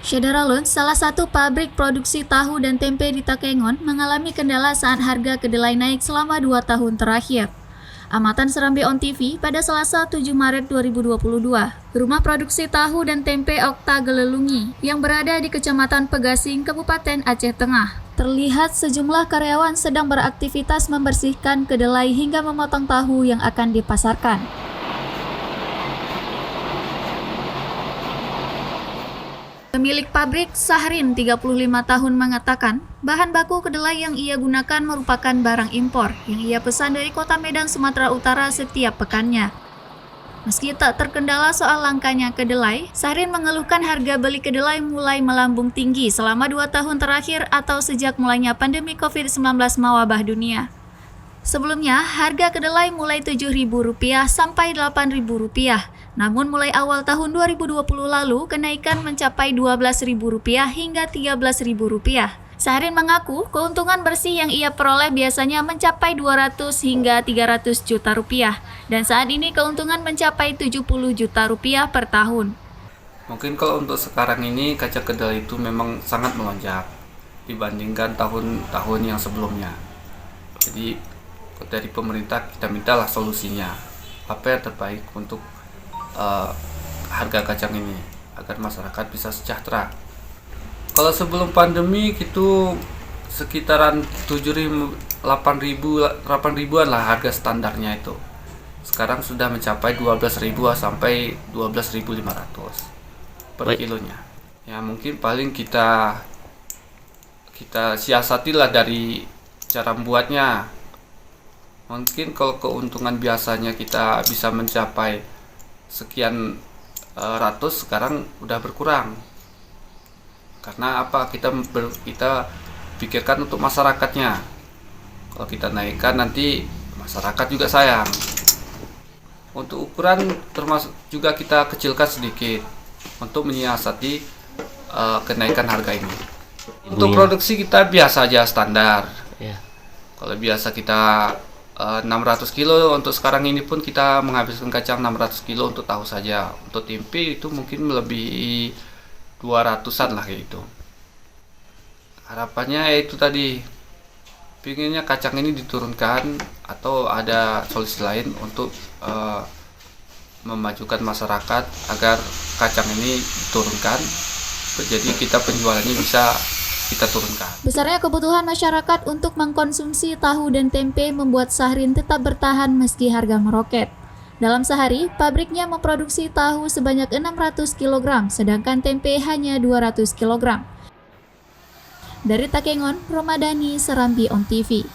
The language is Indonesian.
Syederalun, salah satu pabrik produksi tahu dan tempe di Takengon, mengalami kendala saat harga kedelai naik selama 2 tahun terakhir. Amatan Serambi On TV pada Selasa 7 Maret 2022, rumah produksi tahu dan tempe Okta Gelelungi yang berada di Kecamatan Pegasing, Kabupaten Aceh Tengah. Terlihat sejumlah karyawan sedang beraktivitas membersihkan kedelai hingga memotong tahu yang akan dipasarkan. Pemilik pabrik, Sahrin, 35 tahun, mengatakan bahan baku kedelai yang ia gunakan merupakan barang impor yang ia pesan dari kota Medan, Sumatera Utara setiap pekannya. Meski tak terkendala soal langkanya kedelai, Sahrin mengeluhkan harga beli kedelai mulai melambung tinggi selama 2 tahun terakhir atau sejak mulainya pandemi COVID-19 mewabah dunia. Sebelumnya, harga kedelai mulai Rp7.000 sampai Rp8.000. Namun mulai awal tahun 2020 lalu, kenaikan mencapai Rp12.000 hingga Rp13.000. Sahrin mengaku keuntungan bersih yang ia peroleh biasanya mencapai 200 hingga 300 juta rupiah. Dan saat ini keuntungan mencapai 70 juta rupiah per tahun. Mungkin kalau untuk sekarang ini kacang kedelai itu memang sangat melonjak dibandingkan tahun-tahun yang sebelumnya. Jadi dari pemerintah kita mintalah solusinya. Apa yang terbaik untuk harga kacang ini agar masyarakat bisa sejahtera. Kalau sebelum pandemi itu sekitaran 8.000-an lah harga standarnya itu. Sekarang sudah mencapai 12.000 sampai 12.500 per kilonya. Ya mungkin paling kita siasatilah dari cara membuatnya. Mungkin kalau keuntungan biasanya kita bisa mencapai sekian ratus, sekarang udah berkurang. Karena apa? Kita pikirkan untuk masyarakatnya. Kalau kita naikkan nanti masyarakat juga sayang. Untuk ukuran termasuk juga kita kecilkan sedikit untuk menyiasati kenaikan harga ini. Untuk produksi kita biasa aja standar. Kalau biasa kita 600 kilo, untuk sekarang ini pun kita menghabiskan kacang 600 kilo untuk tahu saja. Untuk tempe itu mungkin lebih 200-an lah kayak itu. Harapannya itu tadi, pinginnya kacang ini diturunkan atau ada solusi lain untuk memajukan masyarakat agar kacang ini diturunkan. Jadi kita penjualannya bisa kita turunkan. Besarnya kebutuhan masyarakat untuk mengkonsumsi tahu dan tempe membuat Sahrin tetap bertahan meski harga meroket. Dalam sehari, pabriknya memproduksi tahu sebanyak 600 kg, sedangkan tempe hanya 200 kg. Dari Takengon, Romadani, Serambi On TV.